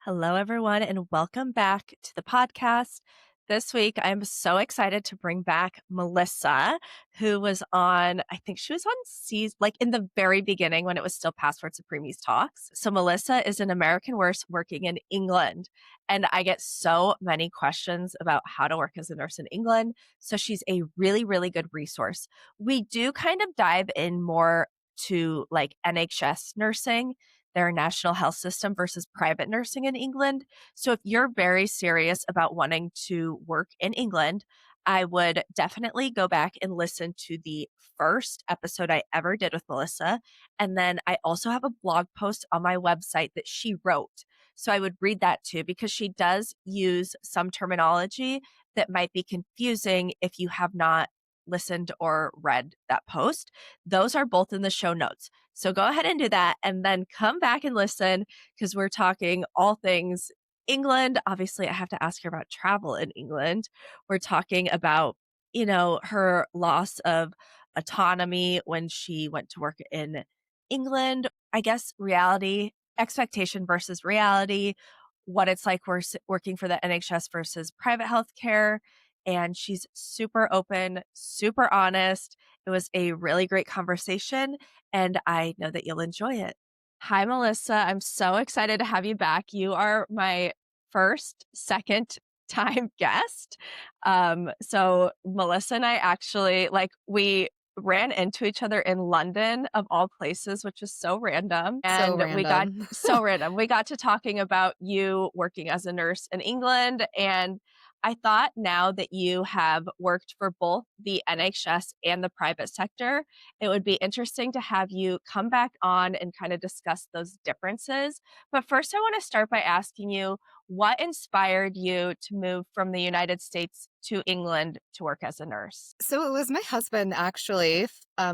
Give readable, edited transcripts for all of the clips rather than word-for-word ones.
Hello, everyone, and welcome back to the podcast. This week, I'm so excited to bring back Melissa, who was on, I think she was on season, like in the very beginning when it was still Passport Supreme's talks. So, Melissa is an American nurse working in England, and I get so many questions about how to work as a nurse in England. So, she's a really, really good resource. We do kind of dive in more to like NHS nursing, their national health system versus private nursing in England. So if you're very serious about wanting to work in England, I would definitely go back and listen to the first episode I ever did with Melissa. And then I also have a blog post on my website that she wrote. So I would read that too, because she does use some terminology that might be confusing if you have not listened or read that post. Those are both in the show notes. So go ahead and do that and then come back and listen because we're talking all things England. Obviously, I have to ask her about travel in England. We're talking about, her loss of autonomy when she went to work in England. I guess reality, expectation versus reality, what it's like working for the NHS versus private healthcare. And she's super open, super honest. It was a really great conversation, and I know that you'll enjoy it. Hi, Melissa. I'm so excited to have you back. You are my second time guest. So Melissa and I actually we ran into each other in London of all places, which is so random. So And we got random. so random. We got to talking about you working as a nurse in England. And I thought now that you have worked for both the NHS and the private sector, it would be interesting to have you come back on and kind of discuss those differences. But first, I want to start by asking you what inspired you to move from the United States to England to work as a nurse? So it was my husband, actually.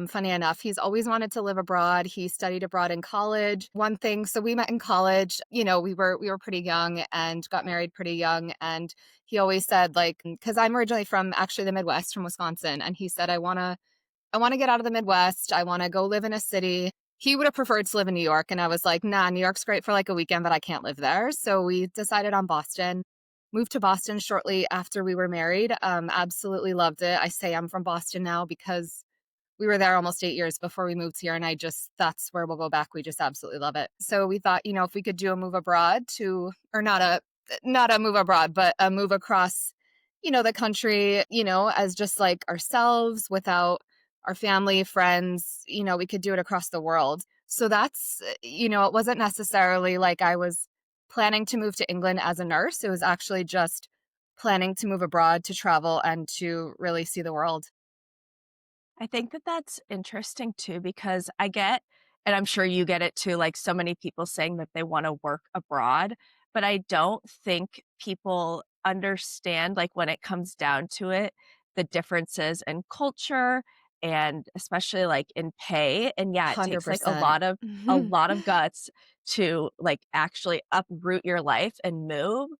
Funny enough, he's always wanted to live abroad. He studied abroad in college. One thing, so we met in college. We were pretty young and got married pretty young. And he always said, because I'm originally from actually the Midwest, from Wisconsin, and he said, I want to get out of the Midwest. I want to go live in a city. He would have preferred to live in New York, and I was like, nah, New York's great for like a weekend, but I can't live there. So we decided on Boston. Moved to Boston shortly after we were married. Absolutely loved it. I say I'm from Boston now because we were there almost 8 years before we moved here. And that's where we'll go back. We just absolutely love it. So we thought, if we could do a move abroad or not a move abroad, but a move across, the country, as just like ourselves without our family, friends, we could do it across the world. So that's, it wasn't necessarily like I was planning to move to England as a nurse. It was actually just planning to move abroad to travel and to really see the world. I think that that's interesting too, because I get, and I'm sure you get it too, like so many people saying that they want to work abroad, but I don't think people understand, like when it comes down to it, the differences in culture and especially like in pay. And yeah, it takes like a 100%. lot of a lot of guts to like actually uproot your life and move.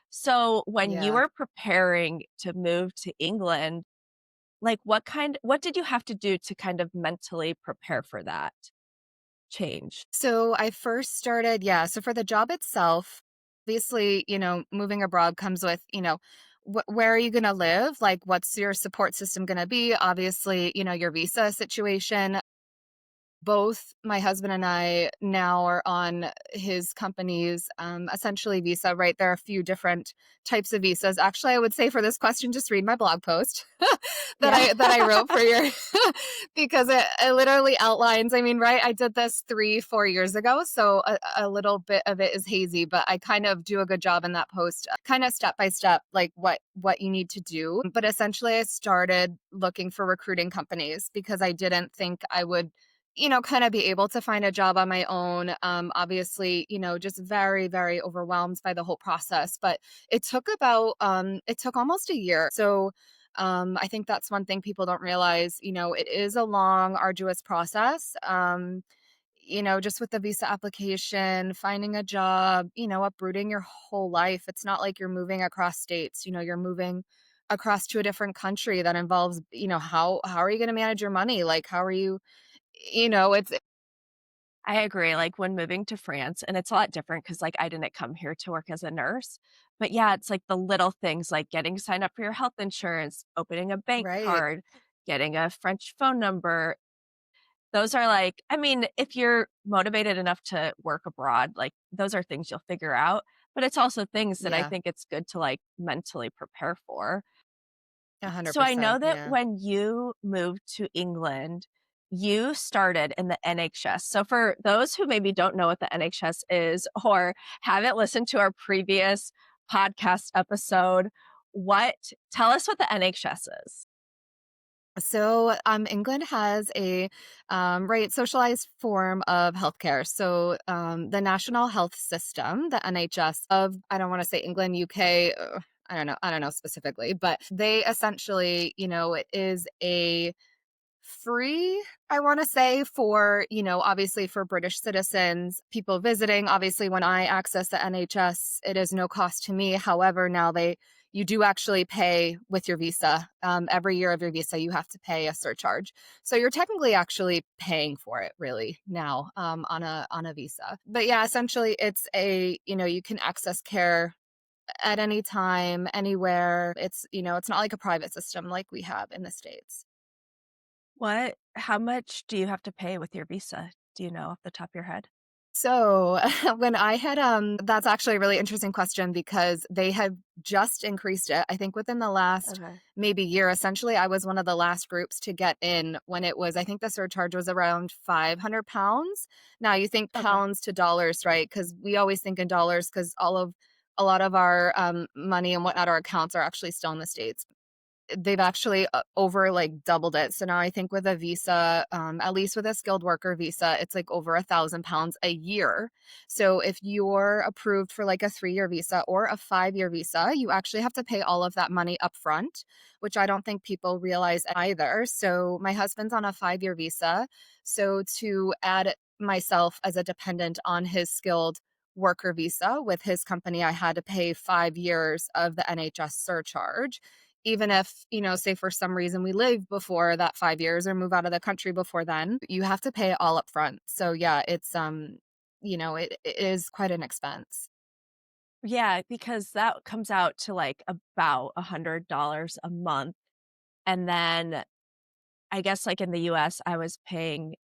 So when you Yeah. were preparing to move to England, like, what did you have to do to kind of mentally prepare for that change? So I first started, yeah. So for the job itself, obviously, moving abroad comes with, where are you going to live? Like, what's your support system going to be? Obviously, your visa situation. Both my husband and I now are on his company's essentially visa, right? There are a few different types of visas. Actually, I would say for this question, just read my blog post that Yeah. I wrote for your because it literally outlines. I mean, right? I did this 3-4 years ago, so a little bit of it is hazy, but I kind of do a good job in that post, kind of step by step, like what you need to do. But essentially, I started looking for recruiting companies because I didn't think I would kind of be able to find a job on my own. Obviously, just very, very overwhelmed by the whole process. But it took almost a year. So I think that's one thing people don't realize. It is a long, arduous process. Just with the visa application, finding a job, uprooting your whole life. It's not like you're moving across states, you're moving across to a different country that involves, how are you going to manage your money? Like, how are you, it's I agree, like, when moving to France and it's a lot different because like, I didn't come here to work as a nurse, but yeah, it's like the little things like getting signed up for your health insurance, opening a bank Right. card, getting a French phone number. Those are like I mean, if you're motivated enough to work abroad, like, those are things you'll figure out, but it's also things that I Yeah. think it's good to, like, mentally prepare for. So I know 100%. that Yeah. when you moved to England, you started in the NHS. So for those who maybe don't know what the NHS is or haven't listened to our previous podcast episode, what tell us what the NHS is. So, England has a right socialized form of healthcare. So, the National Health System, the NHS of I don't want to say England, UK. I don't know specifically, but they essentially, it is a free, I want to say, for, obviously for British citizens, people visiting. Obviously, when I access the NHS, it is no cost to me. However, now you do actually pay with your visa. Every year of your visa, you have to pay a surcharge. So you're technically actually paying for it really now on a visa. But yeah, essentially it's you can access care at any time, anywhere. It's not like a private system like we have in the States. What how much do you have to pay with your visa? Do you know off the top of your head? So, when I had that's actually a really interesting question because they have just increased it. I think within the last Okay. maybe year, essentially, I was one of the last groups to get in when it was, I think the surcharge was around £500. Now you think Okay. pounds to dollars, right? Because we always think in dollars because a lot of our money and whatnot, our accounts are actually still in the States. They've actually, over, like, doubled it. So now I think with a visa, at least with a skilled worker visa, it's, like, over £1,000 a year. So if you're approved for, like, a 3-year visa or a 5-year visa, you actually have to pay all of that money upfront, which I don't think people realize either. So my husband's on a 5-year visa. So to add myself as a dependent on his skilled worker visa with his company, I had to pay 5 years of the NHS surcharge even if, say for some reason we leave before that 5 years or move out of the country before then, you have to pay it all up front. So yeah, it is quite an expense. Yeah, because that comes out to, like, about $100 a month, and then I guess, like, in the US, I was paying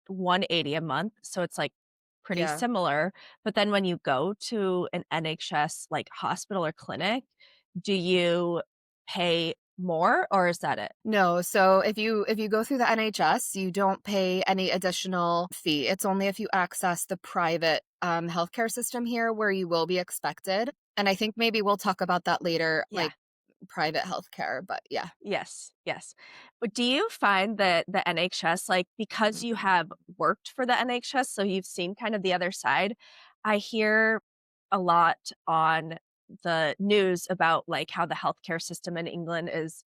180 a month, so it's, like, pretty Yeah. similar, but then when you go to an NHS, like, hospital or clinic, do you pay more, or is that it? No, so if you go through the NHS, you don't pay any additional fee. It's only if you access the private healthcare system here where you will be expected. And I think maybe we'll talk about that later, Yeah. like private healthcare, but yeah. Yes, yes. But do you find that the NHS, like, because you have worked for the NHS, so you've seen kind of the other side, I hear a lot on the news about, like, how the healthcare system in England is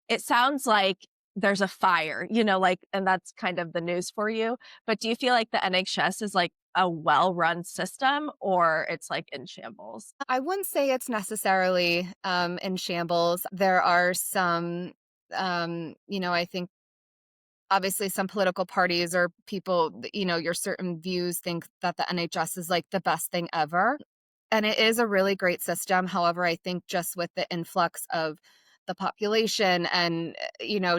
it sounds like there's a fire, like and that's kind of the news for you. But do you feel like the NHS is, like, a well-run system or it's, like, in shambles? I wouldn't say it's necessarily in shambles. There are some, I think obviously some political parties or people, your certain views think that the NHS is like the best thing ever. And it is a really great system. However, I think just with the influx of the population and,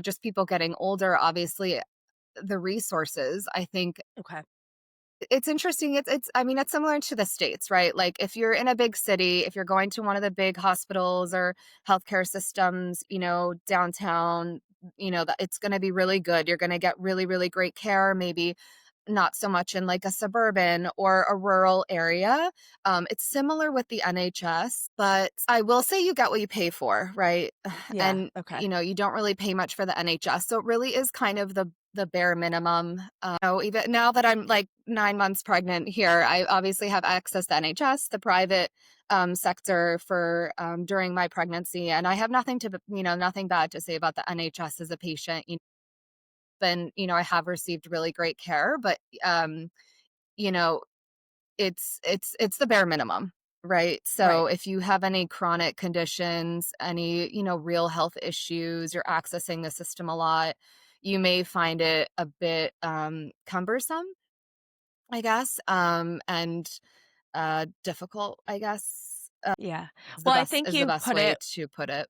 just people getting older, obviously the resources, I think Okay. it's interesting. I mean, it's similar to the States, right? Like if you're in a big city, if you're going to one of the big hospitals or healthcare systems, downtown, that it's going to be really good. You're going to get really, really great care, maybe not so much in like a suburban or a rural area. It's similar with the NHS, but I will say you get what you pay for, right? Yeah, And okay. you don't really pay much for the NHS, so it really is kind of the bare minimum. Even now that I'm like 9 months pregnant here, I obviously have access to NHS, the private sector for during my pregnancy, and I have nothing bad to say about the NHS as a patient. Been, I have received really great care, but you know, it's the bare minimum, right? So Right. if you have any chronic conditions, any, real health issues, you're accessing the system a lot, you may find it a bit cumbersome. I guess, and difficult, I guess, Yeah. Well, I think is the best way to put it.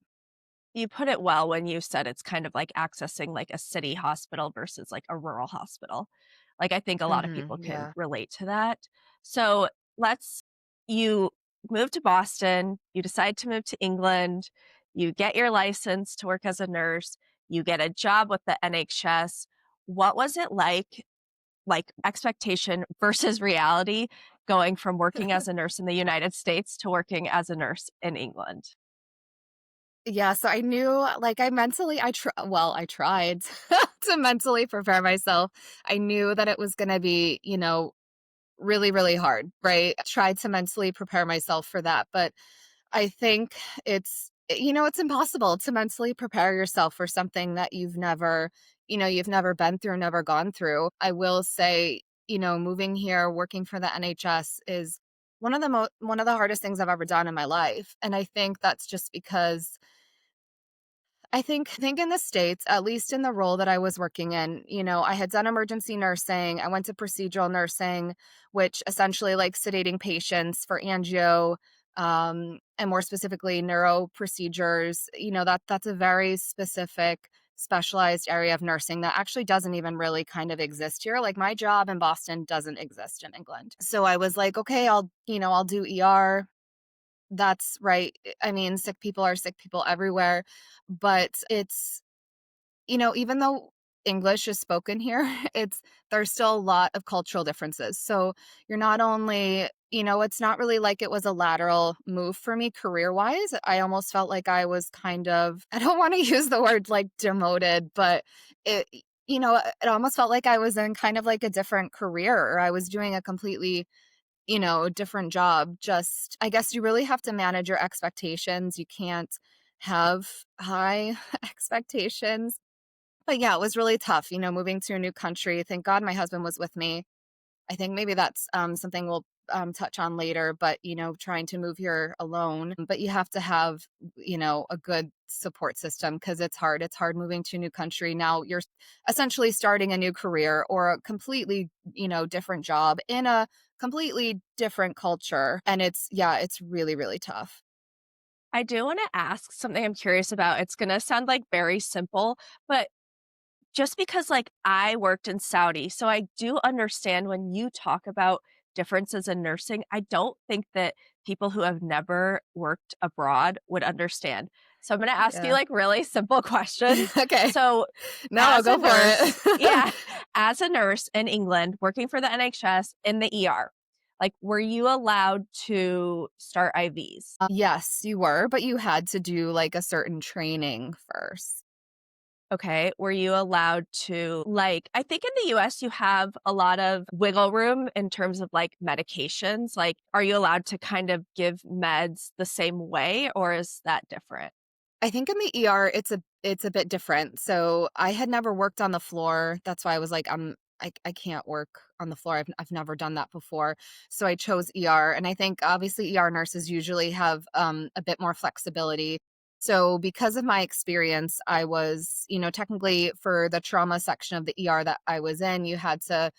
you put it well when you said it's kind of like accessing like a city hospital versus like a rural hospital. Like I think a lot of people can Yeah. relate to that. So, let's you move to Boston, you decide to move to England, you get your license to work as a nurse, you get a job with the NHS. What was it like expectation versus reality going from working as a nurse in the United States to working as a nurse in England? Yeah, so I knew, like, I tried to mentally prepare myself. I knew that it was gonna be, really, really hard, right? I tried to mentally prepare myself for that, but I think it's impossible to mentally prepare yourself for something that you've never been through, never gone through. I will say, moving here, working for the NHS is one of the hardest things I've ever done in my life. And I think that's just because I think in the States, at least in the role that I was working in, I had done emergency nursing. I went to procedural nursing, which essentially like sedating patients for angio, and more specifically neuro procedures. That's a very specific specialized area of nursing that actually doesn't even really kind of exist here. Like my job in Boston doesn't exist in England. So I was like, okay, I'll do ER. That's right. I mean, sick people are sick people everywhere, but even though English is spoken here, there's still a lot of cultural differences. So you're not only, it's not really like it was a lateral move for me career wise. I almost felt like I was kind of, I don't want to use the word like demoted, but it, it almost felt like I was in kind of like a different career, or I was doing a completely different job. Just, I guess you really have to manage your expectations. You can't have high expectations. But yeah, it was really tough, moving to a new country. Thank God my husband was with me. I think maybe that's something we'll touch on later, but trying to move here alone. But you have to have, a good support system because it's hard. It's hard moving to a new country. Now you're essentially starting a new career or a completely, different job in a completely different culture. And it's really, really tough. I do want to ask something I'm curious about. It's going to sound like very simple, but just because like I worked in Saudi, so I do understand when you talk about differences in nursing, I don't think that people who have never worked abroad would understand. So I'm going to ask you Yeah. like really simple questions. Okay. So No, as a go for nurse, it. yeah, as a nurse in England working for the NHS in the ER, like were you allowed to start IVs? Yes, you were, but you had to do like a certain training first. Okay. Were you allowed to like I think in the US you have a lot of wiggle room in terms of like medications. Like, are you allowed to kind of give meds the same way or is that different? I think in the ER, it's a bit different. So I had never worked on the floor. That's why I was like, I can't work on the floor. I've never done that before. So I chose ER. And I think obviously ER nurses usually have a bit more flexibility. So because of my experience, I was, technically for the trauma section of the ER that I was in, you had to,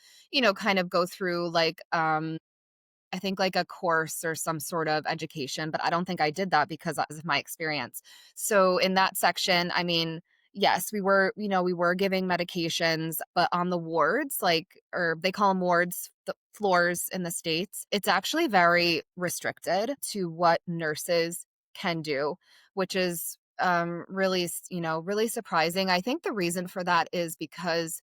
kind of go through like I think like a course or some sort of education, but I don't think I did that because that was my experience. So in that section, I mean, yes, we were giving medications, but on the wards, like, or they call them wards, the floors in the States, it's actually very restricted to what nurses can do, which is really, really surprising. I think the reason for that is because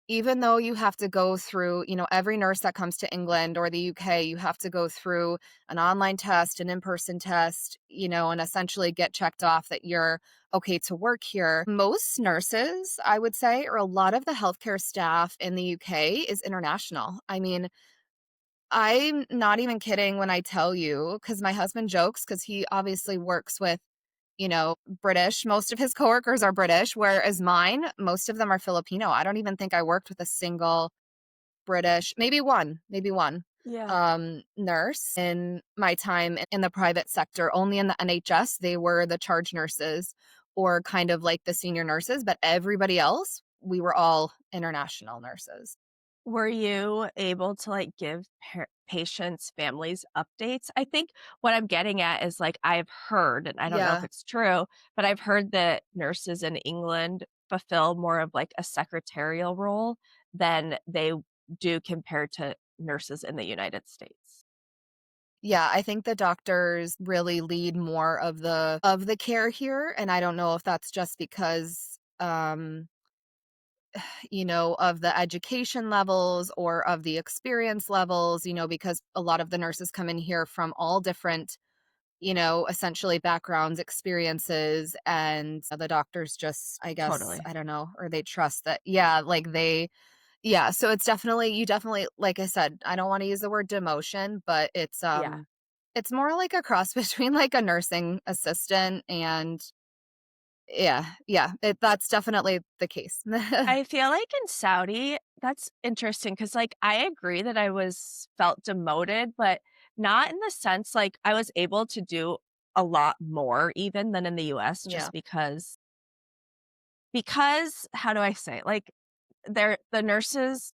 even though you have to go through, every nurse that comes to England or the UK, you have to go through an online test, an in-person test, and essentially get checked off that you're okay to work here. Most nurses, I would say, or a lot of the healthcare staff in the UK is international. I mean, I'm not even kidding when I tell you, because my husband jokes, because he obviously works with British. Most of his coworkers are British, whereas mine, most of them are Filipino. I don't even think I worked with a single British, maybe one Yeah. nurse in my time in the private sector. Only in the NHS, they were the charge nurses or kind of like the senior nurses, but everybody else, we were all international nurses. Were you able to, like, give patients, families updates? I think what I'm getting at is, like, I've heard, and I don't know if Yeah. it's true, but I've heard that nurses in England fulfill more of, like, a secretarial role than they do compared to nurses in the United States. Yeah, I think the doctors really lead more of the care here, and I don't know if that's just because, of the education levels or of the experience levels, because a lot of the nurses come in here from all different, essentially backgrounds, experiences, and the doctors just, I guess, Totally. I don't know, or they trust that, yeah, like yeah, so it's definitely, you definitely, like I said, I don't want to use the word demotion, but Yeah. it's more like a cross between like a nursing assistant and that's definitely the case. I feel like in Saudi, that's interesting because, like, I agree that I felt demoted, but not in the sense like I was able to do a lot more even than in the US Yeah. just because how do I say it? Like, the nurses,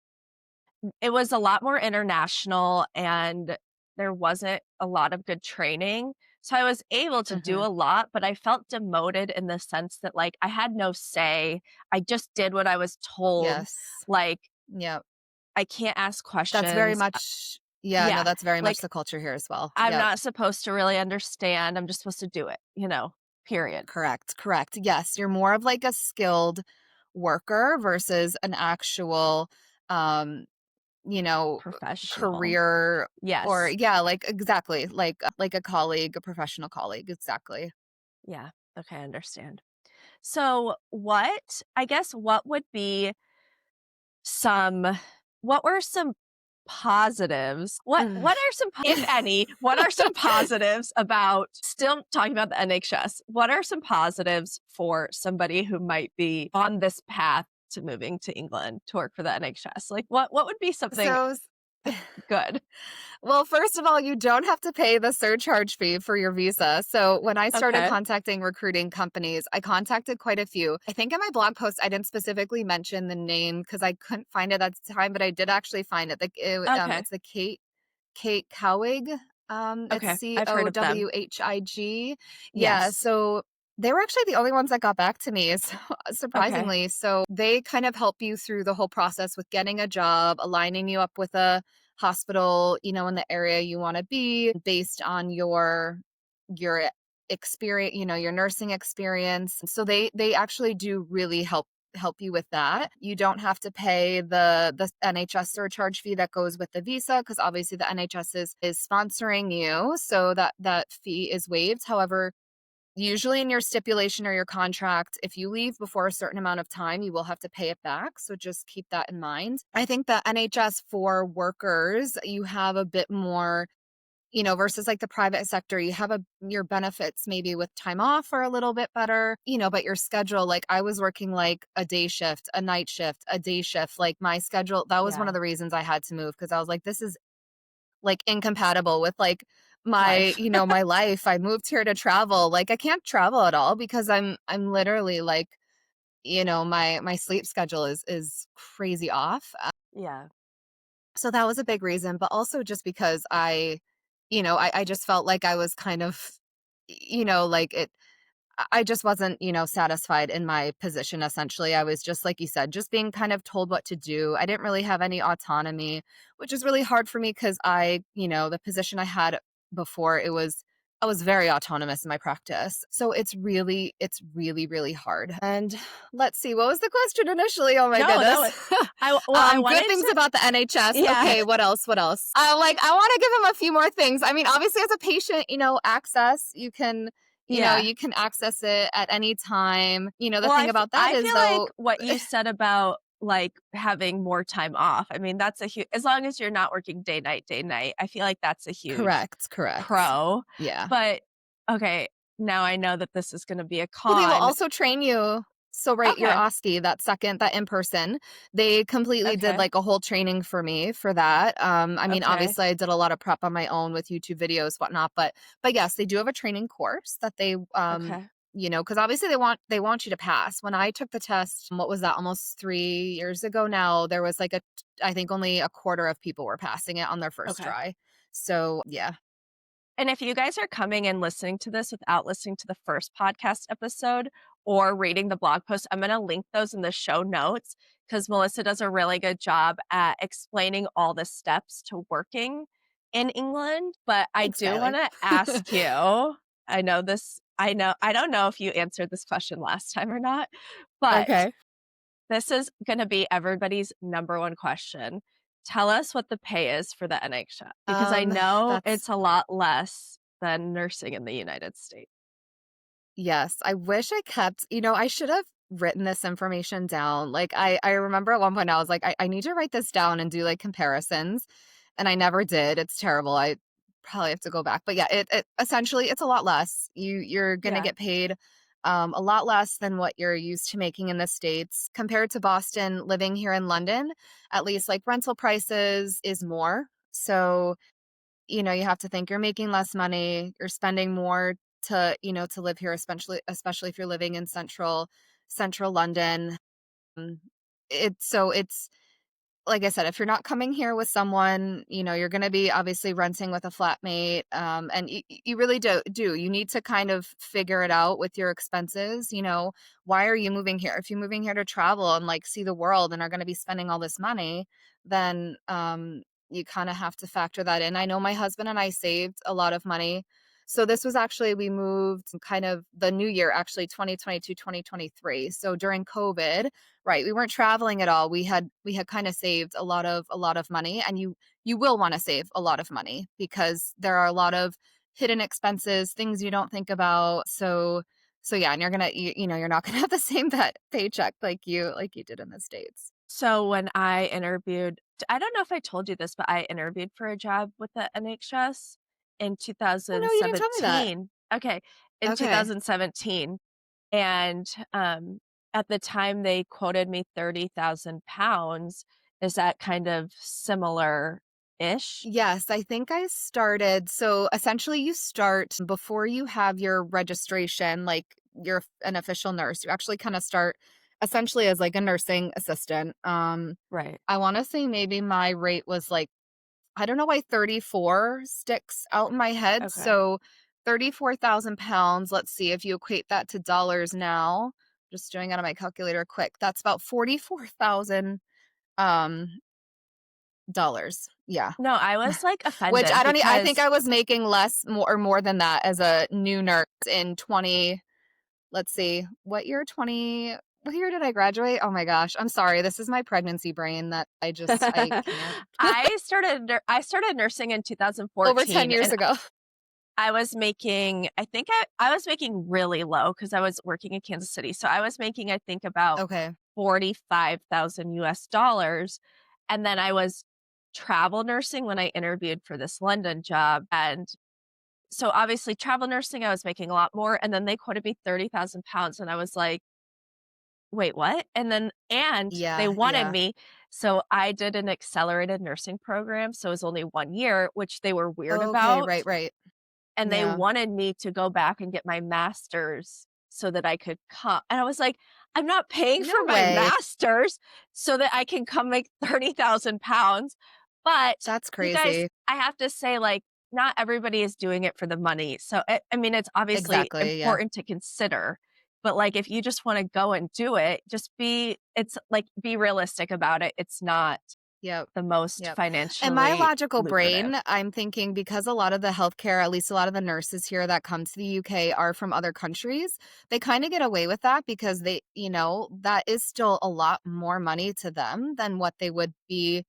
it was a lot more international and there wasn't a lot of good training. So I was able to do Mhm. a lot, but I felt demoted in the sense that, like, I had no say. I just did what I was told. Yes. Like, Yep. I can't ask That's very questions. much, yeah, no, Yeah, that's very much like, the culture here as well. I'm Yep. not supposed to really understand. I'm just supposed to do it, period. Correct, correct. Yes, you're more of like a skilled worker versus an actual, um, you know, Professional. career, or Yes. yeah, like exactly, like a colleague, a professional colleague, exactly. Yeah. Okay, I understand. So, I guess, some what were some positives? What Mm. are some, if any, what are some positives about, still talking about the NHS, what are some positives for somebody who might be on this path to moving to England to work for the NHS? Like, what would be something So good? Well, first of all, you don't have to pay the surcharge fee for your visa. So when I started Okay. contacting recruiting companies, I contacted quite a few. I think in my blog post, I didn't specifically mention the name because I couldn't find it at the time, but I did actually find it. Okay. It's the Kate Cowig. It's Okay. I've heard of them. Cowhig. Yeah. Yes. So they were actually the only ones that got back to me, so, Okay. surprisingly. So they kind of help you through the whole process with getting a job, aligning you up with a hospital, in the area you want to be based on your experience, your nursing experience. So they actually do really help you with that. You don't have to pay the NHS surcharge fee that goes with the visa because obviously the NHS is sponsoring you, so that fee is waived. However, usually in your stipulation or your contract, if you leave before a certain amount of time, you will have to pay it back. So just keep that in mind. I think the NHS for workers, you have a bit more, versus like the private sector, you have your benefits maybe with time off are a little bit better, but your schedule, like I was working like a day shift, a night shift, a day shift, like my schedule, that was one of Yeah. the reasons I had to move because I was like, this is like incompatible with like my, Life. my life. I moved here to travel. Like I can't travel at all because I'm literally like, my sleep schedule is crazy off. Yeah. So that was a big reason, but also just because I just felt like I was kind of, like I just wasn't, satisfied in my position, essentially. I was just, like you said, just being kind of told what to do. I didn't really have any autonomy, which is really hard for me because the position I had before, I was very autonomous in my practice. So it's really, really hard. And let's see, what was the question initially? Oh my No, goodness. no. I Good wanted things to. about the NHS. Yeah. Okay, what else? What else? I want to give him a few more things. I mean, obviously as a patient, access, Yeah. you can access it at any time. The Well, thing about that I is feel like though, what you said about, like, having more time off, I mean, that's a huge, as long as you're not working day, night, I feel like that's a huge correct, correct. pro. Yeah. But, okay, now I know that this is gonna be a Well, they will con. also train you. So, right, your Okay, OSCE, that in person, they completely did okay, like a whole training for me for that. I mean, okay, obviously, I did a lot of prep on my own with YouTube videos, whatnot, but yes, they do have a training course that they okay. because obviously they want you to pass. When I took the test, what was that, almost 3 years ago now, there was like I think only a quarter of people were passing it on their first Okay. try. So yeah. And if you guys are coming and listening to this without listening to the first podcast episode or reading the blog post, I'm going to link those in the show notes because Melissa does a really good job at explaining all the steps to working in England. But I Thanks, do want Kylie. to ask you, I don't know if you answered this question last time or not, but Okay. this is going to be everybody's number one question. Tell us what the pay is for the NHS because I Um, know that's it's a lot less than nursing in the United States. Yes, I wish I kept, I should have written this information down. Like I remember at one point I was like, I need to write this down and do like comparisons. And I never did. It's terrible. I probably have to go back. But yeah, it essentially it's a lot less. You're gonna Yeah. get paid a lot less than what you're used to making in the States compared to Boston. Living here in London, at least like rental prices is more. So you have to think you're making less money, you're spending more to live here, especially if you're living in central London. Mm, it's like I said, if you're not coming here with someone, you're going to be obviously renting with a flatmate. And you really do. You need to kind of figure it out with your expenses. Why are you moving here? If you're moving here to travel and like see the world and are going to be spending all this money, then you kind of have to factor that in. I know my husband and I saved a lot of money. So this was actually, we moved kind of the new year, actually 2022, 2023. So during COVID. Right, we weren't traveling at all. We had kind of saved a lot of money, and you will want to save a lot of money because there are a lot of hidden expenses, things you don't think about. So yeah, and you're not gonna have the same that paycheck like you did in the States. So when I interviewed, I don't know if I told you this, but I interviewed for a job with the NHS in Oh no, you didn't tell me that. 2017. Okay, in Okay. 2017. And, at the time, they quoted me £30,000. Is that kind of similar-ish? Yes, I think I started. So essentially, you start before you have your registration, like you're an official nurse. You actually kind of start essentially as like a nursing assistant. Right. I want to say maybe my rate was like, I don't know why 34 sticks out in my head. Okay. So 34,000 pounds. Let's see if you equate that to dollars now. Just doing it on my calculator quick. That's about 44,000 um dollars. Yeah. No, I was, like, Which offended I think because I was making less more than that as a new nurse in 20, let's see, what year did I graduate? Oh my gosh, I'm sorry. This is my pregnancy brain that I can't. I started nursing in Over 10 2014, years and ago. I was making I was making really low because I was working in Kansas City, so I was making, I think, about Okay. 45,000 US dollars, and then I was travel nursing when I interviewed for this London job, and so, obviously, travel nursing, I was making a lot more, and then they quoted me £30,000, and I was like, "Wait, what?" And they Yeah, wanted yeah. me, so I did an accelerated nursing program, so it was only 1 year, which they were weird Okay, about. right, right. And they Yeah. wanted me to go back and get my master's so that I could come, and I was like, "I'm not paying No for my way. master's so that I can come make £30,000." But That's you guys, crazy. I have to say, like, not everybody is doing it for the money. So, I mean, it's obviously Exactly, yeah. important to consider, but, like, if you just wanna go and do it, be realistic about it. It's not Yep. the most Yep. And my financially logical lucrative. brain, I'm thinking because a lot of the healthcare, at least a lot of the nurses here that come to the UK are from other countries, they kind of get away with that because that is still a lot more money to them than what they would be,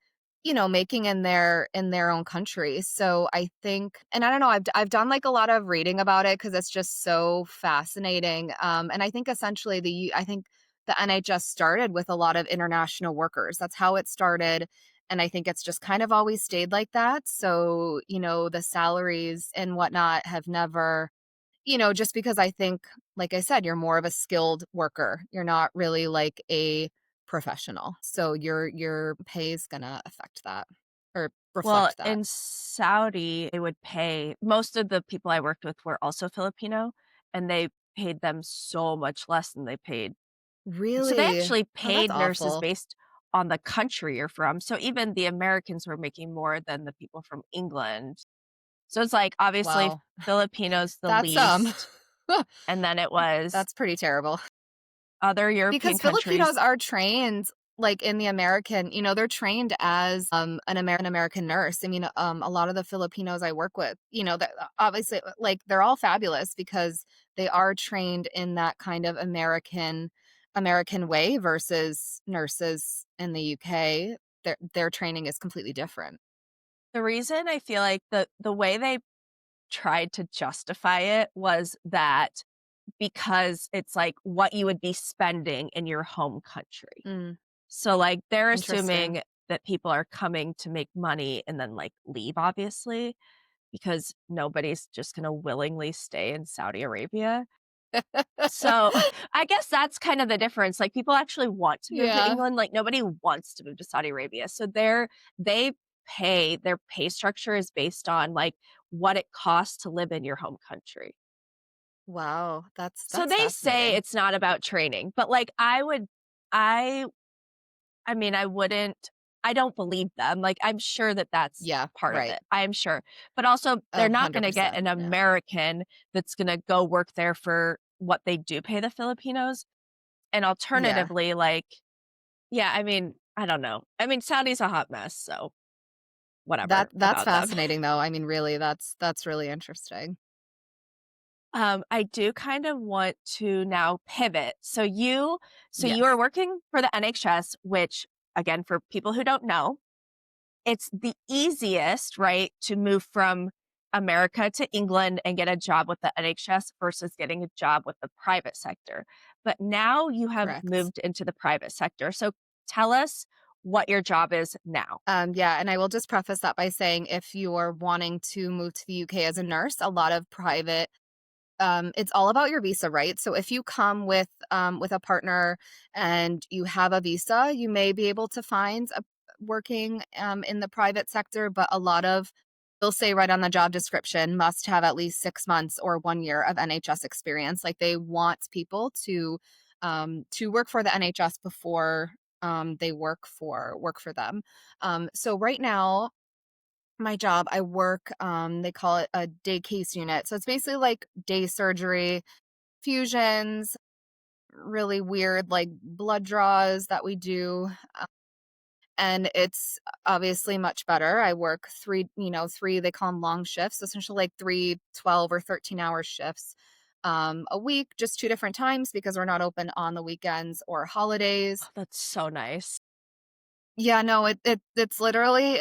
making in their own country. So I think, and I don't know, I've done like a lot of reading about it because it's just so fascinating. And I think essentially I think the NHS started with a lot of international workers. That's how it started, and I think it's just kind of always stayed like that. So, the salaries and whatnot have never, just because I think, like I said, you're more of a skilled worker. You're not really like a professional. So your pay is gonna affect that or Well, reflect that. in Saudi, they would pay most of the people I worked with were also Filipino, and they paid them so much less than they paid. So they Really? actually Oh, that's paid nurses awful. based on the country you're from. So even the Americans were making more than the people from England. So it's like obviously Wow. Filipinos the That's, least, and then it was that's pretty terrible. other European Because Filipinos countries. are trained, like, in the American, they're trained as, an American nurse. I mean, a lot of the Filipinos I work with, that obviously, like, they're all fabulous because they are trained in that kind of American way versus nurses in the UK. Their training is completely different. The reason I feel like the way they tried to justify it was that because it's like what you would be spending in your home country. Mm, So, like, they're interesting. assuming that people are coming to make money and then, like, leave, obviously, because nobody's just gonna willingly stay in Saudi Arabia. So, I guess that's kind of the difference, like, people actually want to move to Yeah. England, like, nobody wants to move to Saudi Arabia, so they their pay structure is based on, like, what it costs to live in your home country. Wow, So that's they say fascinating. it's not about training, but, like, I I mean, I don't believe them, like, I'm sure that that's Yeah, part of right. it, I am sure, but also they're not gonna get 100%, an yeah. American that's gonna go work there for what they do pay the Filipinos, and Yeah. alternatively, like yeah, I mean, I don't know. I mean, Saudi's a hot mess, so whatever That's about them. fascinating, though. I mean, really, that's really interesting. I do kind of want to now pivot. So you are Yes, working for the NHS, which again, for people who don't know, it's the easiest, right, to move from America to England and get a job with the NHS versus getting a job with the private sector. But now you have correct. moved into the private sector. So tell us what your job is now. Yeah, and I will just preface that by saying if you're wanting to move to the UK as a nurse, a lot of private it's all about your visa, right? So if you come with a partner and you have a visa, you may be able to find a working in the private sector, but a lot of they'll say right on the job description must have at least 6 months or 1 year of NHS experience. Like they want people to work for the NHS before they work for them. So right now my job, I work, they call it a day case unit. So it's basically like day surgery, fusions, really weird like blood draws that we do. And it's obviously much better. I work three, they call them long shifts, essentially like 3 12 or 13-hour shifts a week, just two different times because we're not open on the weekends or holidays. Oh, that's so nice. Yeah, no, it's literally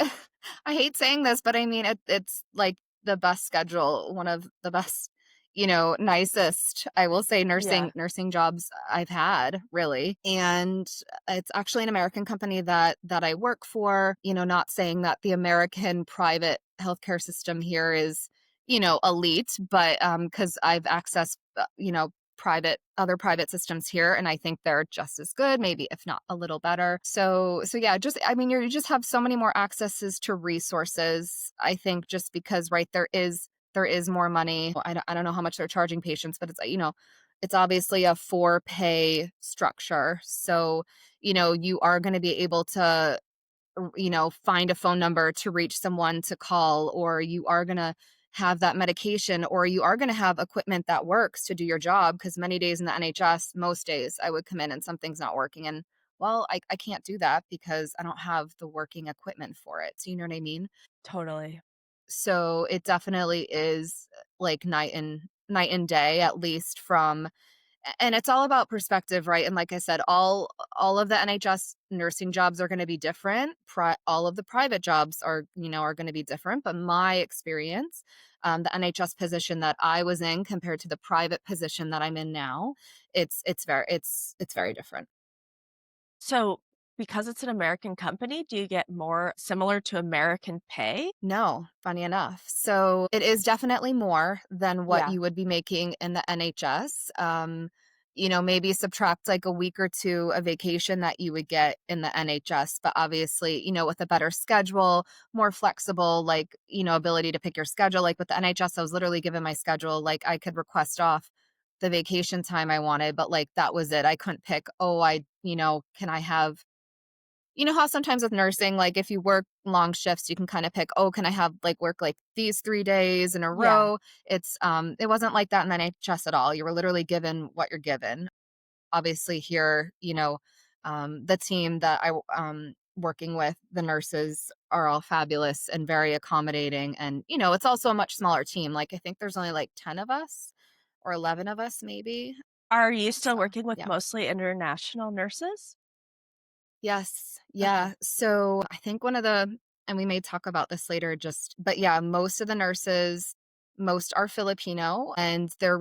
I hate saying this, but I mean it's like the best schedule, one of the best, nicest, I will say Yeah. nursing jobs I've had, really. And it's actually an American company that I work for, not saying that the American private healthcare system here is, elite, but cuz I've accessed private systems here and I think they're just as good, maybe if not a little better. So yeah, just I mean you just have so many more accesses to resources. I think just because right there is more money. I don't know how much they're charging patients, but it's obviously a for pay structure. So, you are going to be able to find a phone number to reach someone to call, or you are going to have that medication, or you are going to have equipment that works to do your job. Because many days in the NHS, most days I would come in and something's not working. And well, I can't do that because I don't have the working equipment for it. So, you know what I mean? Totally. So it definitely is like night and day, at least from and it's all about perspective, right? And like I said, all of the NHS nursing jobs are going to be different. All of the private jobs are going to be different. But my experience, the NHS position that I was in compared to the private position that I'm in now, it's very different. So, because it's an American company, do you get more similar to American pay? No, funny enough. So it is definitely more than what Yeah. you would be making in the NHS. Maybe subtract like a week or two of vacation that you would get in the NHS, but obviously, with a better schedule, more flexible, like, ability to pick your schedule. Like with the NHS, I was literally given my schedule, like I could request off the vacation time I wanted, but like that was it. I couldn't pick, oh, can I have, how sometimes with nursing, like if you work long shifts, you can kind of pick, oh, can I have like work like these 3 days in a Yeah. row? It wasn't like that in the NHS at all. You were literally given what you're given. Obviously here, the team that working with, the nurses are all fabulous and very accommodating. And, it's also a much smaller team. Like I think there's only like 10 of us or 11 of us maybe. Are you still So, working with yeah. mostly international nurses? Yes. Okay. Yeah. So I think and we may talk about this later, but yeah, most of the nurses, most are Filipino. And there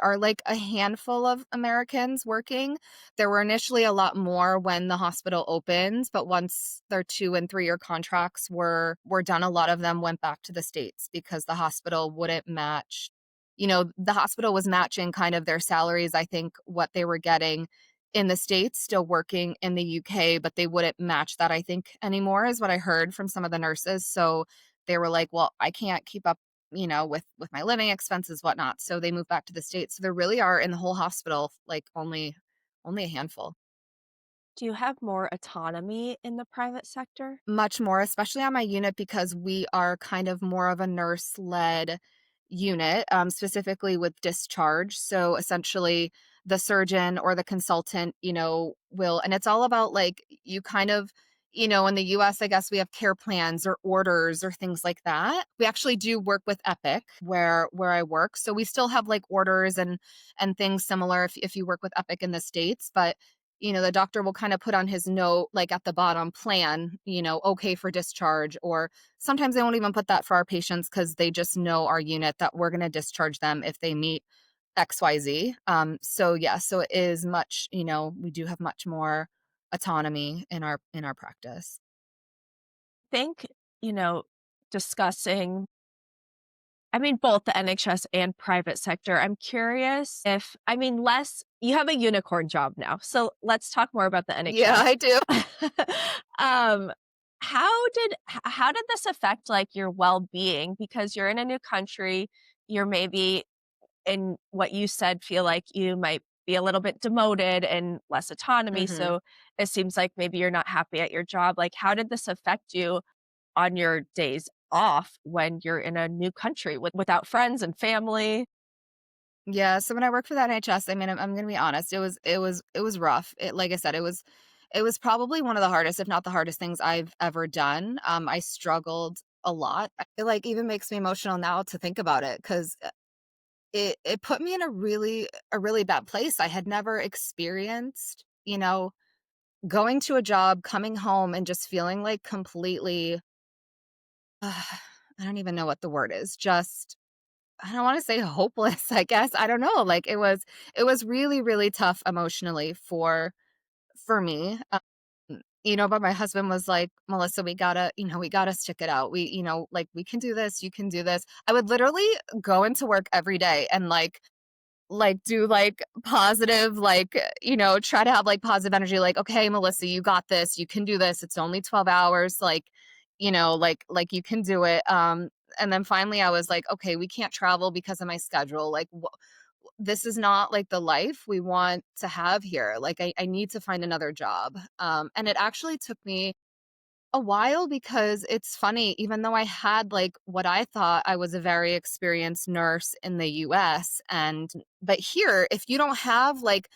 are like a handful of Americans working. There were initially a lot more when the hospital opened, but once their 2 and 3 year contracts were done, a lot of them went back to the States because the hospital wouldn't match. The hospital was matching kind of their salaries, I think, what they were getting in the States, still working in the UK, but they wouldn't match that, I think, anymore, is what I heard from some of the nurses. So they were like, well, I can't keep up, with my living expenses, whatnot. So they moved back to the States. So there really are in the whole hospital, like only a handful. Do you have more autonomy in the private sector? Much more, especially on my unit, because we are kind of more of a nurse-led unit, specifically with discharge. So essentially, the surgeon or the consultant, will, and it's all about like you kind of, in the US, I guess we have care plans or orders or things like that. We actually do work with Epic where I work, so we still have like orders and things similar if you work with Epic in the States, but the doctor will kind of put on his note, like at the bottom, plan, okay for discharge. Or sometimes they won't even put that for our patients because they just know our unit that we're going to discharge them if they meet XYZ. So yeah, so it is much, we do have much more autonomy in our practice. Think, you know, discussing I mean, both the NHS and private sector. I'm curious if I mean, less you have a unicorn job now, so let's talk more about the Yeah, NHS. I do. Um, how did this affect, like, your well-being? Because you're in a new country, you're maybe in what you said, feel like you might be a little bit demoted and less autonomy, hmm so it seems like maybe you're not happy at your job. Like, how did this affect you on your days off when you're in a new country without friends and family? Yeah, so when I worked for the NHS, I mean, I'm gonna be honest, it was rough. Like I said, it was probably one of the hardest, if not the hardest things I've ever done. I struggled a lot. It like even makes me emotional now to think about it because it put me in a really bad place. I had never experienced, going to a job, coming home, and just feeling like completely. I don't even know what the word is. Just I don't wanna say hopeless, I guess, I don't know, like, it was really, really tough emotionally for me, but my husband was like, "Melissa, we gotta stick it out. Like, we can do this, you can do this." I would literally go into work every day and, do, like, positive, try to have, like, positive energy, like, "Okay, Melissa, you got this, you can do this, it's only 12 hours, you can do it." And then finally I was like, "Okay, we can't travel because of my schedule, like, this is not, like, the life we want to have here, like, I need to find another job." And it actually took me a while because it's funny, even though I had, like, what I thought I was a very experienced nurse in the US, but here, if you don't have, like,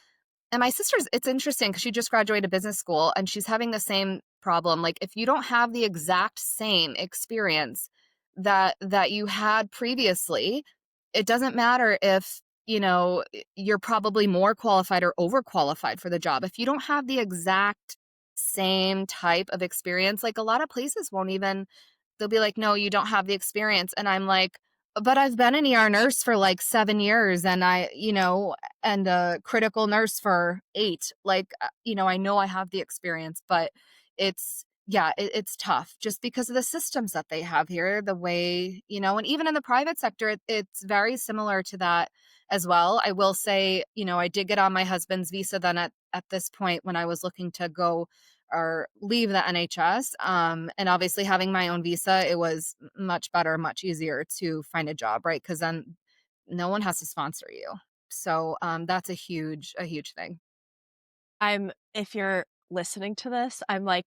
and my sister's it's interesting because she just graduated business school and she's having the same problem. Like if you don't have the exact same experience that you had previously, it doesn't matter if, you're probably more qualified or overqualified for the job. If you don't have the exact same type of experience, like a lot of places won't even they'll be like, "No, you don't have the experience." And I'm like, "But I've been an ER nurse for like 7 years and and a critical nurse for 8. Like, I know I have the experience, but it's tough just because of the systems that they have here, the way, and even in the private sector, it's very similar to that as well. I will say, I did get on my husband's visa then at this point when I was looking to go or leave the NHS. And obviously having my own visa, it was much better, much easier to find a job, right? Because then no one has to sponsor you. So that's a huge thing. If you're listening to this, I'm like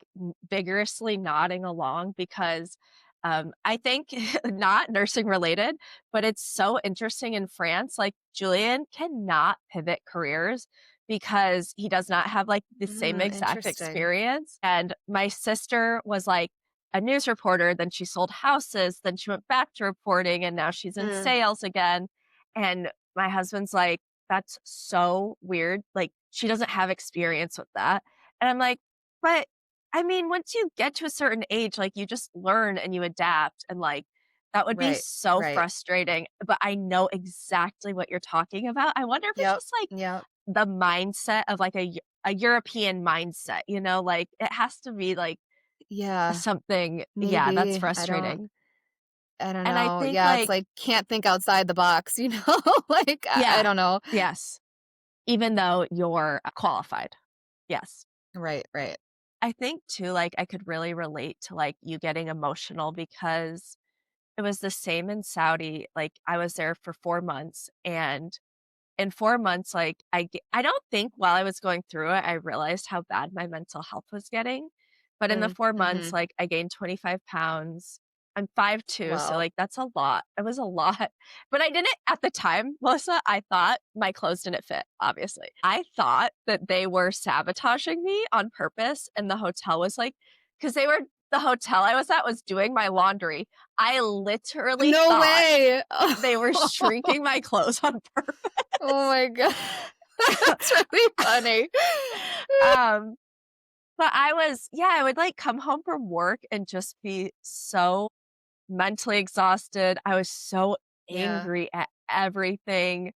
vigorously nodding along because I think not nursing related, but it's so interesting in France. Like Julian cannot pivot careers because he does not have like the same exact Interesting. experience. And my sister was like a news reporter, then she sold houses, then she went back to reporting, and now she's in Mm, sales again. And my husband's like, that's so weird. Like, she doesn't have experience with that. And I'm like, but I mean, once you get to a certain age, like you just learn and you adapt and like that would be right, so right. frustrating. But I know exactly what you're talking about. I wonder if it's Yep, just like yep. the mindset of like a European mindset, like it has to be like Yeah, something, yeah, that's maybe. frustrating. I don't And I know. think Yeah, it's like, like can't think outside the box, you know? Like I yeah, don't know. yes, even though you're qualified. Yes. Right, right. I think too, like, I could really relate to, like, you getting emotional because it was the same in Saudi. Like, I was there for 4 months, and in 4 months, like, I don't think while I was going through it, I realized how bad my mental health was getting, but in the 4 months, Mhm. like, I gained 25 pounds. I'm 5'2", so, Wow. like, that's a lot. It was a lot, but I didn't at the time, Melissa, I thought my clothes didn't fit, obviously. I thought that they were sabotaging me on purpose, and the hotel was like, because the hotel I was at was doing my laundry. I literally No thought way. they were shrinking my clothes on Oh purpose. my god. That's really funny. Um, but I would like come home from work and just be so mentally exhausted. I was so Yeah. angry at everything.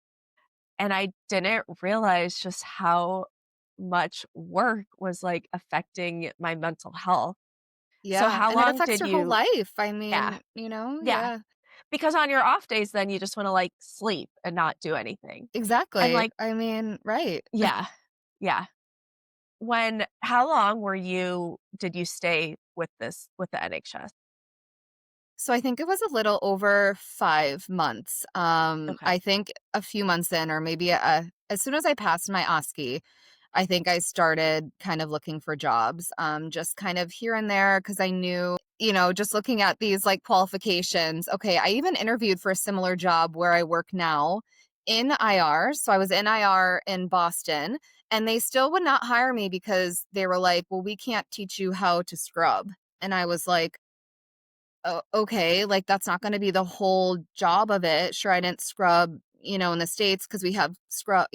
And I didn't realize just how much work was like affecting my mental health. So Yeah, how and it long affects did your whole you, life. I yeah, mean, yeah. yeah. Because on your off days, then you just want to like sleep and not do anything. And Exactly. like, I mean, right. yeah, yeah. How long did you stay with the NHS? So I think it was a little over 5 months. Okay. I think a few months in, or maybe as soon as I passed my OSCE, I think I started kind of looking for jobs, just kind of here and there because I knew, just looking at these like qualifications. Okay, I even interviewed for a similar job where I work now in IR. So I was in IR in Boston, and they still would not hire me because they were like, well, we can't teach you how to scrub. And I was like, oh, okay, like that's not going to be the whole job of it. Sure, I didn't scrub, in the States because we have scrub,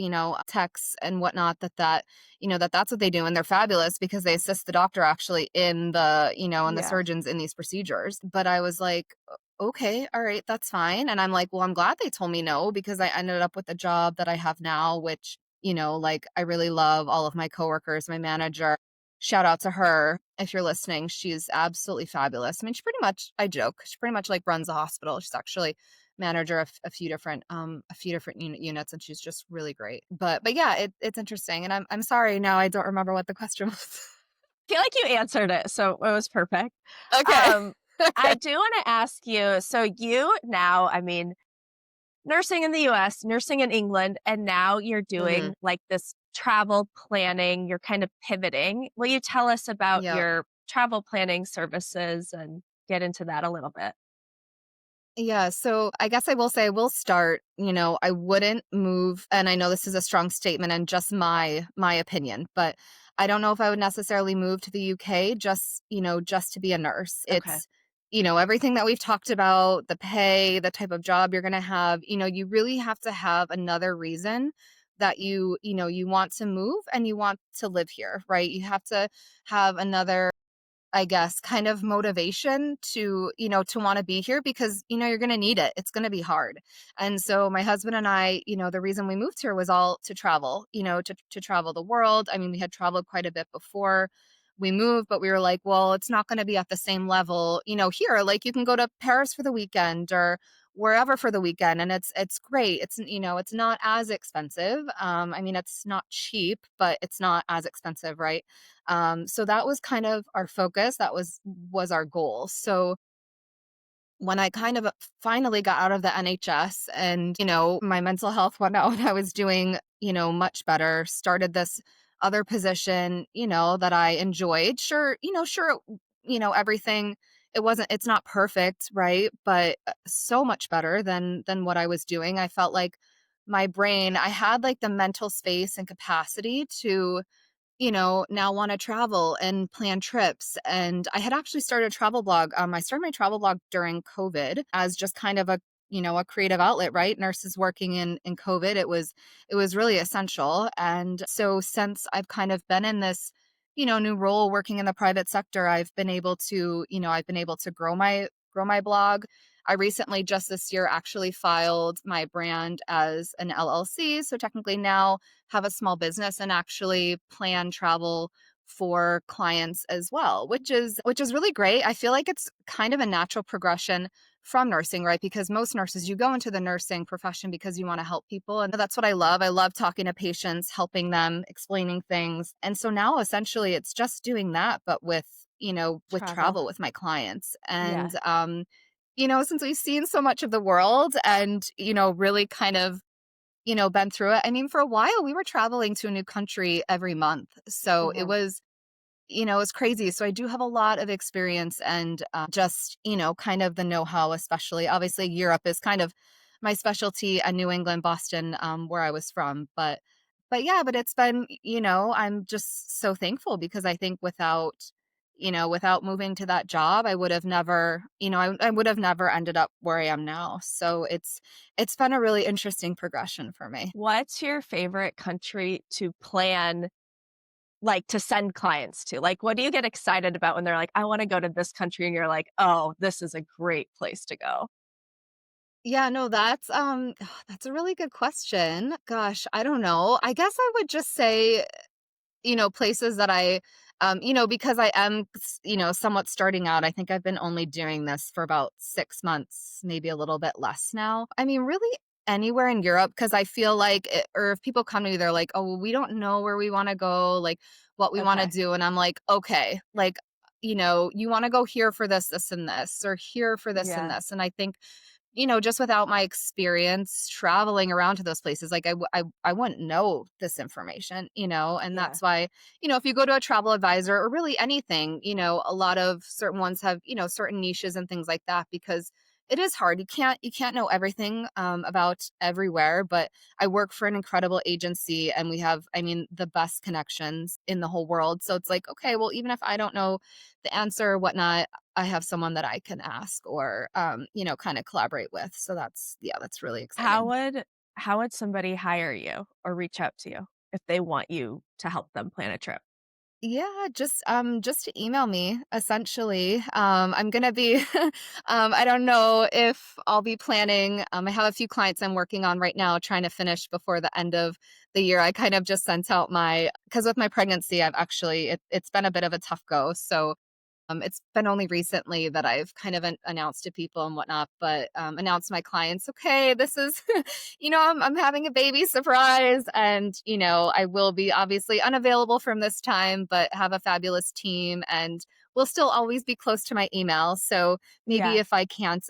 techs and whatnot that's what they do. And they're fabulous because they assist the doctor actually in and the Yeah. surgeons in these procedures. But I was like, okay, all right, that's fine. And I'm like, well, I'm glad they told me no because I ended up with a job that I have now, which, like I really love all of my coworkers, my manager. Shout out to her if you're listening. She's absolutely fabulous. I mean, I joke, she pretty much like runs a hospital. She's actually manager of a few different units, and she's just really great. But yeah, it's interesting. And I'm sorry now I don't remember what the question was. I feel like you answered it, so it was perfect. Okay. Um, I Okay. do wanna ask you, so you now, I mean, nursing in the US, nursing in England, and now you're Hmm. doing, like, this travel planning, you're kind of pivoting. Will you tell us about Yeah. your travel planning services and get into that a little bit? Yeah, so I guess I will say I will start, I wouldn't move, and I know this is a strong statement and just my opinion, but I don't know if I would necessarily move to the UK just to be a nurse. Okay. It's everything that we've talked about, the pay, the type of job you're going to have, you really have to have another reason that you want to move and you want to live here, right? You have to have another, I guess, kind of motivation to want to be here because, you're going to need it. It's going to be hard. And so my husband and I, the reason we moved here was all to travel, to travel the world. I mean, we had traveled quite a bit before we moved, but we were like, well, it's not going to be at the same level, here. Like you can go to Paris for the weekend or wherever for the weekend and it's great. It's not as expensive. I mean, it's not cheap, but it's not as expensive, right? So that was kind of our focus. That was our goal. So when I kind of finally got out of the NHS and, my mental health went out, I was doing, much better, started this other position, that I enjoyed. Sure, everything, it's not perfect, right? But so much better than what I was doing. I felt like I had like the mental space and capacity to now want to travel and plan trips. And I had actually started a travel blog. I started my travel blog during COVID as just kind of a creative outlet, right? Nurses working in COVID, it was really essential. And so since I've kind of been in this, new role working in the private sector, I've been able to grow my blog. I recently, just this year, actually filed my brand as an LLC. So technically now have a small business and actually plan travel for clients as well, which is really great. I feel like it's kind of a natural progression from nursing, right? Because most nurses, you go into the nursing profession because you want to help people. And that's what I love. I love talking to patients, helping them, explaining things. And so now essentially it's just doing that, but with Travel. travel with my clients. Yeah. And since we've seen so much of the world and, really kind of been through it. I mean, for a while, we were traveling to a new country every month. So it Hmm. was, it's crazy. So I do have a lot of experience and just, kind of the know how, especially. Obviously, Europe is kind of my specialty, and New England, Boston, where I was from. But yeah, but it's been, I'm just so thankful because I think without moving to that job, I would have never, I would have never ended up where I am now. So it's been a really interesting progression for me. What's your favorite country to plan, like, to send clients to? Like, what do you get excited about when they're like, "I wanna go to this country," and you're like, "Oh, this is a great place to go?" Yeah, no, that's a really good question. Gosh, I don't know. I guess I would just say, places that because I am, somewhat starting out. I think I've been only doing this for about 6 months, maybe a little bit less now. I mean, really anywhere in Europe, because I feel like, or if people come to me, they're like, oh, well, we don't know where we want to go, like what we want to Okay. do. And I'm like, okay, like, you want to go here for this, this, and this, or here for this and Yeah. this. And I think just without my experience traveling around to those places, like I wouldn't know this information, and Yeah. that's why, if you go to a travel advisor or really anything, a lot of certain ones have, certain niches and things like that because it is hard. You can't know everything about everywhere, but I work for an incredible agency and we have, I mean, the best connections in the whole world. So it's like, okay, well, even if I don't know the answer or whatnot, I have someone that I can ask or, kind of collaborate with. So that's really How exciting. would how would somebody hire you or reach out to you if they want you to help them plan a trip? Yeah, just to email me essentially. I'm gonna be I don't know if I'll be planning. I have a few clients I'm working on right now trying to finish before the end of the year. I kind of just sent out because with my pregnancy, it's been a bit of a tough go. So it's been only recently that I've kind of announced to people and whatnot, but announced to my clients, okay, this is, I'm having a baby surprise. And, I will be obviously unavailable from this time, but have a fabulous team and will still always be close to my email. So maybe Yeah. if I can't,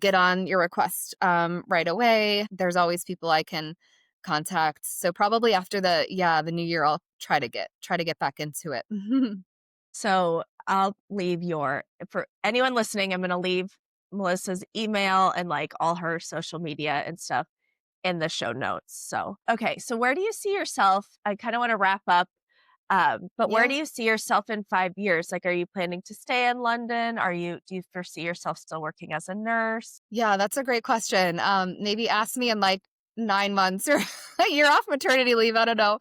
get on your request right away, there's always people I can contact. So probably after the new year, I'll try to get back into it. So I'll leave your for anyone listening, I'm gonna leave Melissa's email and, like, all her social media and stuff in the show notes. So, okay, so where do you see yourself? I kinda wanna wrap up, but where do Yeah. you see yourself in 5 years? Like, are you planning to stay in London? Do you foresee yourself still working as a nurse? Yeah, that's a great question. Maybe ask me in like 9 months or a year off maternity leave. I don't know.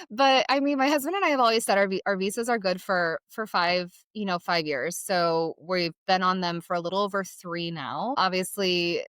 But I mean, my husband and I have always said our visas are good for 5 years. So we've been on them for a little over 3 now. Obviously,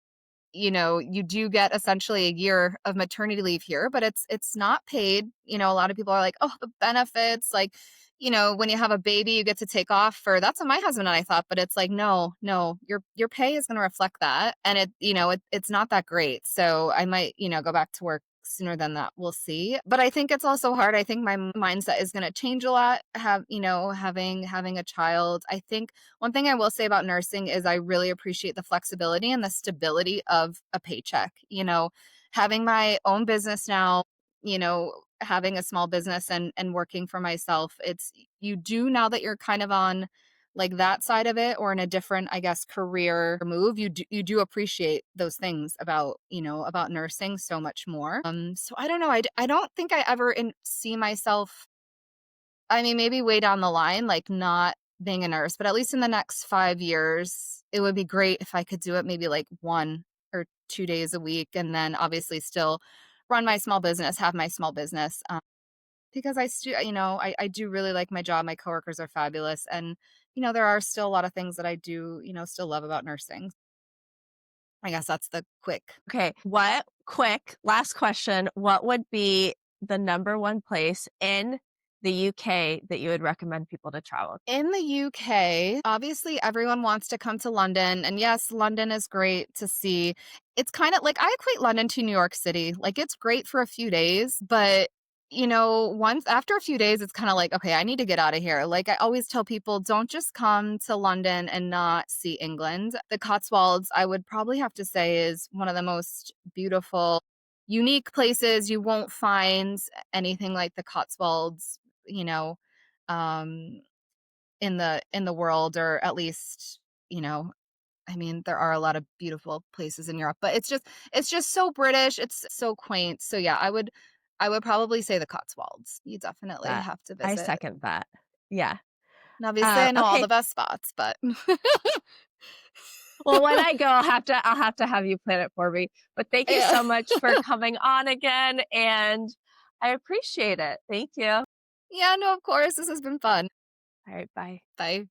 you do get essentially a year of maternity leave here, but it's not paid. A lot of people are like, "Oh, the benefits, like, when you have a baby, you get to take off for." That's what my husband and I thought, but it's like, "No, no, your pay is going to reflect that." And it's not that great. So I might, go back to work sooner than that. We'll see. But I think it's also hard. I think my mindset is going to change a lot. Having a child. I think one thing I will say about nursing is I really appreciate the flexibility and the stability of a paycheck. Having my own business now, having a small business and working for myself, it's you do now that you're kind of on like that side of it or in a different, I guess, career move, you do appreciate those things about nursing so much more. So I don't know. I don't think I ever see myself, I mean, maybe way down the line, like not being a nurse, but at least in the next 5 years, it would be great if I could do it maybe like 1 or 2 days a week and then obviously still run my small business, have my small business. Because I do really like my job. My coworkers are fabulous. And, there are still a lot of things that I do, still love about nursing. I guess that's the quick. Okay. What quick last question. What would be the number one place in the UK that you would recommend people to travel? In the UK, obviously everyone wants to come to London. And yes, London is great to see. It's kind of like I equate London to New York City. Like it's great for a few days, but once after a few days, it's kind of like, okay, I need to get out of here. Like I always tell people, don't just come to London and not see England. The Cotswolds, I would probably have to say, is one of the most beautiful, unique places. You won't find anything like the Cotswolds, you know, um, in the world, or at least, you know, I mean, there are a lot of beautiful places in Europe, but it's just so British. It's so quaint. So yeah, I would probably say the Cotswolds. You definitely That have to I visit. second that. Yeah. And obviously, I know all Okay. the best spots, but Well, when I go, I'll have to have you plan it for me. But thank you yeah. so much for coming on again, and I appreciate it. Thank you. All Yeah, no, of course. This has been fun. right, bye. Bye.